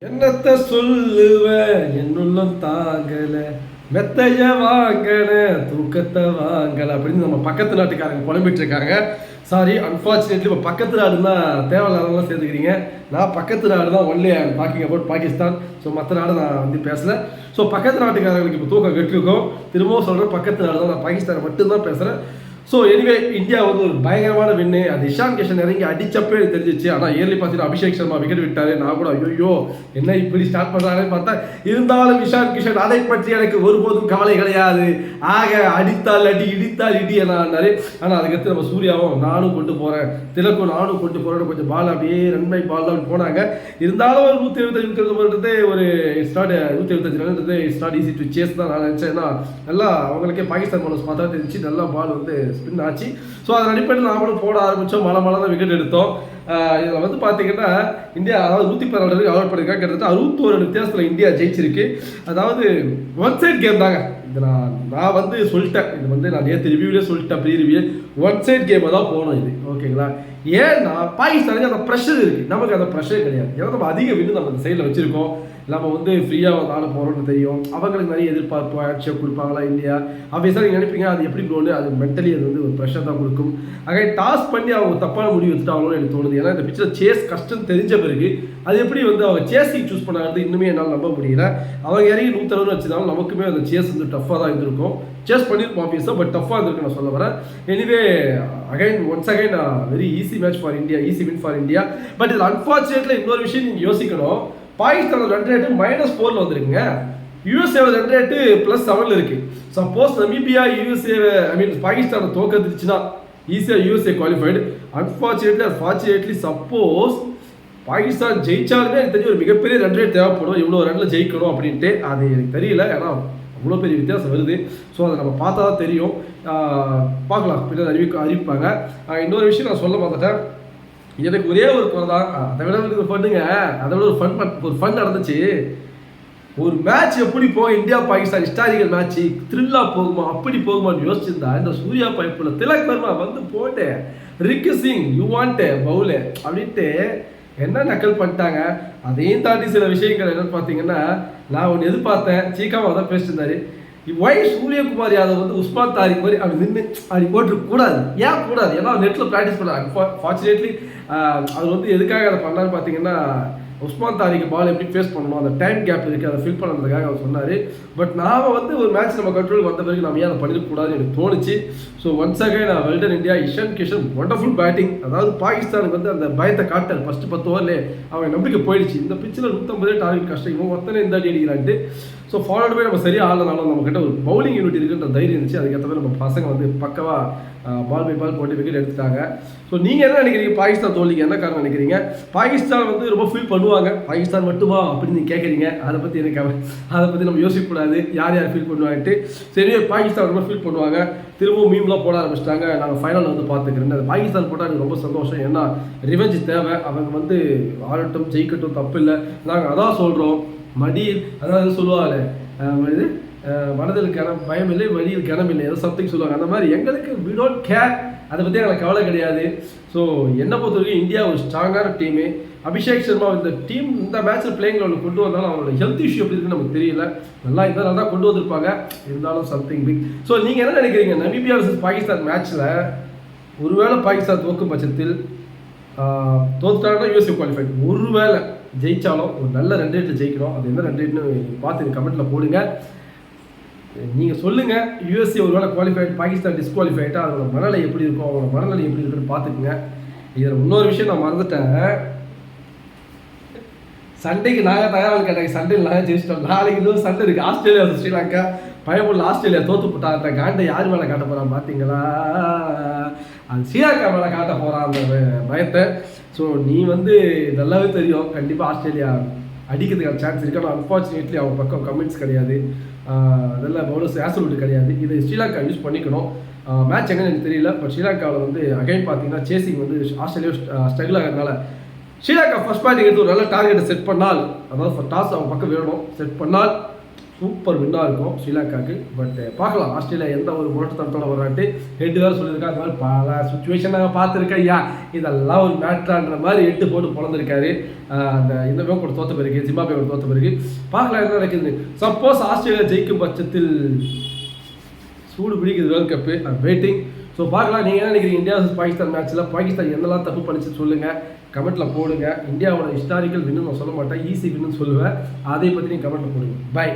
என்னத்த சொல்லுவ என்னுள்ளம் தாங்கல மெத்தைய வாங்கல தூக்கத்தை வாங்கல அப்படின்னு நம்ம பக்கத்து நாட்டுக்காரங்க புலம்பிட்டு இருக்காங்க. சாரி, அன்ஃபார்ச்சுனேட்லி இப்போ பக்கத்து நாடுன்னா தேவையில்லாதவங்களாம் சேர்த்துக்கிறீங்க. நான் பக்கத்து நாடு தான் only talking about Pakistan. So மற்ற நாடு நான் வந்து பேசலை. ஸோ பக்கத்து நாட்டுக்காரங்களுக்கு இப்போ தூக்கம் கெட்டுருக்கோம். திரும்பவும் சொல்கிறேன், பக்கத்து நாடு தான், நான் பாகிஸ்தானை மட்டும்தான் பேசுகிறேன். ஸோ எனிவே இந்தியா வந்து ஒரு பயங்கரமான வின்னு. அது இஷான் கிஷன் இறங்கி அடிச்சப்பே எனக்கு தெரிஞ்சிச்சு. ஆனால் ஏர்லி பார்த்தீங்கன்னா அபிஷேக் சர்மா விக்கெட் விட்டாரு. நான் கூட ஐயோ என்ன இப்படி ஸ்டார்ட் பண்ணுறாங்கன்னு பார்த்தா, இருந்தாலும் இஷான் கிஷன் அதை பற்றி எனக்கு ஒருபோதும் கவலை கிடையாது. ஆக அடித்தால் அடி இடித்தால் இடி என்னாரு. ஆனால் அதுக்கடுத்து நம்ம சூர்யாவும் நானும் கொண்டு போகிறேன், திலக்கும் நானும் கொண்டு போகிறேன்னு கொஞ்சம் பால் அப்படியே ரன் பை பால் தான் போனாங்க. இருந்தாலும் ஒரு 175 ஒரு இட்ஸ் நாட் 175 ரன்ன்றது it's not easy to chase தான் நான் நினச்சேன். ஏன்னா நல்லா அவங்களுக்கே பாகிஸ்தான் போனஸ் பார்த்தா தெரிஞ்சு நல்லா பால் வந்து ஸ்பின் ஆச்சு. ஸோ அதன் அடிப்படையில் நாமளும் போட ஆரம்பித்தோம். மழை தான் விக்கெட் எடுத்தோம். இதில் வந்து பார்த்தீங்கன்னா இந்தியா அதாவது 116 அவாய்ட் பண்ணியிருக்காங்க. கிட்டத்தட்ட 61 வித்தியாசத்தில் இந்தியா ஜெயிச்சிருக்கு. அதாவது ஒன் சைட் கேம் தாங்க. இது நான் வந்து சொல்லிட்டேன், இது வந்து நான் நேற்று ரிவ்யூலேயே சொல்லிட்டேன், ப்ரீ ரிவ்யூ ஒன் சைட் கேமை தான் போகணும் இது, ஓகேங்களா? ஏன்னா பாகிஸ்தானுக்கு அந்த ப்ரெஷர் இருக்குது, நமக்கு அந்த ப்ரெஷர் கிடையாது. ஏன்னா நம்ம அதிக வின்னு நம்ம அந்த சைடில் வச்சுருக்கோம். நம்ம வந்து ஃப்ரீயாக வந்து ஆட போகிறோம்னு தெரியும். அவங்களுக்கு நிறைய எதிர்பார்ப்பு ஆட்சியை கொடுப்பாங்களா இல்லையா? ஆப்வியஸாக நீங்கள் நினைப்பீங்க அது எப்படி க்ரோன்னு, அது மென்டலி அது வந்து ஒரு ப்ரெஷர் தான் கொடுக்கும். ஆக டாஸ் பண்ணி அவங்க தப்பான முடிவு எடுத்துட்டாங்களோன்னு எனக்கு தோணுது. ஏன்னா இந்த பிச்சில் சேஸ் கஷ்டம் தெரிஞ்ச பிறகு அது எப்படி வந்து அவங்க சேஸிங் சூஸ் பண்ணாது இன்னுமே என்னால் நம்ப முடியல. அவங்க இறங்கி 160 வச்சுருந்தாலும் நமக்குமே அந்த சேஸ் வந்து டஃப்பாக தான் இருந்திருக்கும். சேஸ் பண்ணியிருப்போம் ஆப்வியஸாக, பட் டஃப்பாக இருந்திருக்கு நான் சொல்ல வரேன். Anyway once again very easy match for India, easy win for India. But இது அன்ஃபார்ச்சுனேட்லி இன்னொரு விஷயம் நீங்கள் யோசிக்கணும். பாகிஸ்தானோட ரன் ரேட்டு -4 வந்துருக்குங்க. யூஎஸ்ஏ ரன் ரேட்டு +7 இருக்கு. சப்போஸ் நமீபியா யூஎஸ்ஏ பாகிஸ்தானை தோக்கடிச்சுன்னா ஈஸியாக USA qualified. Unfortunately suppose Pakistan ஜெயிச்சாலுமே எனக்கு தெரிஞ்ச ஒரு மிகப்பெரிய ரன் ரேட் தேவைப்படும். இவ்வளோ ரன்ல ஜெயிக்கணும் அப்படின்ட்டு அது எனக்கு தெரியல. ஏன்னா அவ்வளோ பெரிய வித்தியாசம் வருது. ஸோ அதை நம்ம பார்த்தா தான் தெரியும். பார்க்கலாம், பின்னாடி அறிவிப்பாங்க. இன்னொரு விஷயம் நான் சொல்ல பார்த்துட்டேன். எனக்கு ஒரே ஒரு குறை தான், அதை விட ஒரு ஃபண்ணுங்க, அதை விட ஒரு ஃபன் நடந்துச்சு. ஒரு மேட்ச் எப்படி போகும், இந்தியா பாகிஸ்தான் ஹிஸ்டாரிக்கல் மேட்ச் த்ரில்லாக போகுமா அப்படி போகுமான்னு யோசிச்சிருந்தா இந்த சூர்யா பைப்பில் திலக் வர்மா வந்து போட்டு ரிக்கு சிங் யூ வாண்ட் பவுலு அப்படின்ட்டு என்ன நக்கல் பண்ணிட்டாங்க. அதையும் தாண்டி சில விஷயங்கள் என்னன்னு பார்த்தீங்கன்னா, நான் ஒன்று எதிர்பார்த்தேன், சீக்காம தான் பேசிட்டு இருந்தாரு. ஒய் சூரியகுமார் யாதவ் வந்து உஸ்மான் தாரிக் மாதிரி அப்படி நின்று அப்படி போட்டுருக்க கூடாது. ஏன் கூடாது? ஏன்னா நெட்டில் ப்ராக்டிஸ் பண்ண ஃபார்ச்சுனேட்லி அது வந்து எதுக்காக அதை பண்ணான்னு பார்த்தீங்கன்னா, உஸ்மான் தாரிக்கு பால் எப்படி ஃபேஸ் பண்ணணும், அந்த டைம் கேப் இருக்குது, அதை ஃபில் பண்ணுறதுக்காக அவர் சொன்னார். பட் நாம் வந்து ஒரு மேட்ச் நம்ம கண்ட்ரோலுக்கு வந்த பிறகு நம்ம ஏன் அதை பண்ணிடக்கூடாதுன்னு எனக்கு தோணுச்சு. So once again well done India. Ishan Kishan wonderful batting. அதாவது பாகிஸ்தானுக்கு வந்து அந்த பயத்தை காட்டல் ஃபஸ்ட்டு 10 ஓவர்லேயே அவங்க நம்பிக்கை போயிடுச்சு. இந்த பிச்சில் 150 டார்கெட் கஷ்டம், இவங்க ஒத்தனை இந்த அடி அடிக்கிறான்ட்டு. ஸோ ஃபாலோடு போய் நம்ம சரியாக ஆடலனாலும் நம்மக்கிட்ட ஒரு பவுலிங் யூனிட் இருக்குன்ற தைரியம் இருந்துச்சு. அதுக்கேற்ற மாதிரி நம்ம பசங்க வந்து பக்கவாக பால் பை பால் போட்டு விக்கெட் எடுத்துட்டாங்க. ஸோ நீங்கள் என்ன நினைக்கிறீங்க? பாகிஸ்தான் தோல்விக்கு என்ன காரணம் நினைக்கிறீங்க? பாகிஸ்தான் வந்து ரொம்ப ஃபீல் பண்ணுவாங்க, பாகிஸ்தான் மட்டுமா அப்படின்னு நீங்கள் கேட்குறீங்க. அதை பற்றி எனக்கு அதை பற்றி நம்ம யோசிக்கக்கூடாது, யார் யார் ஃபீல் பண்ணுவாங்கட்டு. சரி, பாகிஸ்தான் ரொம்ப ஃபீல் பண்ணுவாங்க. திரும்பவும் மீம்லாம் போட ஆரம்பிச்சிட்டாங்க, நாங்கள் ஃபைனல் வந்து பார்த்துக்கிறேன். அது பாகிஸ்தான் போட்டால் எனக்கு ரொம்ப சந்தோஷம். ஏன்னா ரிவெஞ்ச் தேவை. அவங்க வந்து ஆடட்டும் ஜெயிக்கட்டும் தப்பு இல்லை. நாங்கள் அதான் சொல்கிறோம். மடியில் அதாவது சொல்லுவாங்க, இது மனதில் பயம் இல்லை, வழியில் கிணமில்லை, ஏதோ சம்திங் சொல்லுவாங்க. அந்த மாதிரி எங்களுக்கு வி டோன்ட் கேர், அதை பற்றி எங்களுக்கு கவலை கிடையாது. ஸோ என்னை பொறுத்த வரைக்கும் இந்தியா ஒரு ஸ்ட்ராங்கான டீமு. அபிஷேக் சர்மா இந்த டீம் இந்த மேட்ச்சில் பிளேயிங் அவங்களுக்கு கொண்டு வந்தாலும் அவங்களோட ஹெல்த் இஷ்யூ எப்படி இருக்குன்னு நமக்கு தெரியல. நல்லா இருந்தால் நல்லா கொண்டு வந்திருப்பாங்க, இருந்தாலும் சம்திங் பிக். ஸோ நீங்கள் என்ன நினைக்கிறீங்க? நமீபியா வர்சஸ் பாகிஸ்தான் மேட்ச்சில் ஒருவேளை பாகிஸ்தான் தோக்கும் பட்சத்தில் தோத்துட்டாங்கன்னா யூஎஸ்ஏ குவாலிஃபைட், ஒருவேளை ஜெயிச்சாலும் ஒரு நல்ல ரன் ரேட்டில் ஜெயிக்கணும். அது என்ன ரன் ரேட்னு பார்த்து கமெண்ட்டில் போடுங்க. நீங்கள் சொல்லுங்கள், யூஎஸ்ஏ ஒரு வேளை குவாலிஃபைட், பாகிஸ்தான் டிஸ்குவாலிஃபைட்டா, அதோட மனநிலை எப்படி இருக்கும், அவங்களோட மனநிலை எப்படி இருக்குன்னு பார்த்துக்குங்க. இதில் இன்னொரு விஷயம் நான் மறந்துட்டேன். சண்டைக்கு நாங்கள் தயாராக கேட்டாங்க, சண்டையில் நாங்கள் ஜெயிச்சிட்டோம். நாளைக்கு இன்னும் சண்டை இருக்குது, ஆஸ்திரேலியா ஸ்ரீலங்கா. பயமுள்ள ஆஸ்திரேலியா தோற்று போட்டாங்க. காண்டை யார் மேலே காட்ட போகிறான் பார்த்தீங்களா? அது ஸ்ரீலங்கா மேலே காட்ட போகிறான் அந்த பயத்தை. ஸோ நீ வந்து நல்லாவே தெரியும், கண்டிப்பாக ஆஸ்திரேலியா அடிக்கிறதுக்கான சான்ஸ் இருக்குது. ஆனால் அன்ஃபார்ச்சுனேட்லி அவங்க பக்கம் கமெண்ட்ஸ் கிடையாது, அதெல்லாம் பவுலர்ஸ் ஆசல்விட்டு கிடையாது. இது ஸ்ரீலங்கா யூஸ் பண்ணிக்கணும். மேட்ச் எங்கன்னு எனக்கு தெரியல. பட் ஸ்ரீலங்காவில் வந்து அகைன் பார்த்தீங்கன்னா சேசிங் வந்து ஆஸ்திரேலியா ஸ்ட்ரகிள் ஆகிறதுனால ஸ்ரீலங்கா ஃபர்ஸ்ட் பேட்டிங் எடுத்து ஒரு நல்ல டார்கெட்டை செட் பண்ணால், அதாவது டாஸ் அவங்க பக்கம் வேணும் செட் பண்ணால் சூப்பர் வின்னாக இருக்கும் ஸ்ரீலங்காவுக்கு. பட் பார்க்கலாம் ஆஸ்திரேலியா எந்த ஒரு முரட்டுத்தனத்தோட வராட்டு. ஹெட்டு வேறு சொல்லியிருக்காரு, அது மாதிரி பல சுச்சுவேஷன் நாங்கள் பார்த்துருக்கேன். ஐயா இதெல்லாம் ஒரு மேட்ரான்ற மாதிரி 8 போட்டு பிறந்திருக்காரு. அந்த இந்த கூட தோற்ற பிறகு ஜிம்பாப்வே தோற்ற பிறகு பார்க்கலாம் என்ன நடக்குது. சப்போஸ் ஆஸ்திரேலியா ஜெயிக்கும் பட்சத்தில் சூடு பிடிக்குது வேர்ல்ட் கப்பு. வெயிட்டிங். ஸோ பார்க்கலாம். நீங்கள் என்ன நினைக்கிறீங்க இந்தியா பாகிஸ்தான் மேட்ச்சில் பாகிஸ்தான் என்னெல்லாம் தப்பு பண்ணிச்சு சொல்லுங்கள், கமெண்ட்டில் போடுங்க. இந்தியாவோட ஹிஸ்டாரிக்கல் வின்னு நான் சொல்ல மாட்டேன், ஈஸி வின்னு சொல்லுவேன். அதை பற்றி நீங்கள் கமெண்ட்டில் போடுங்க. பை.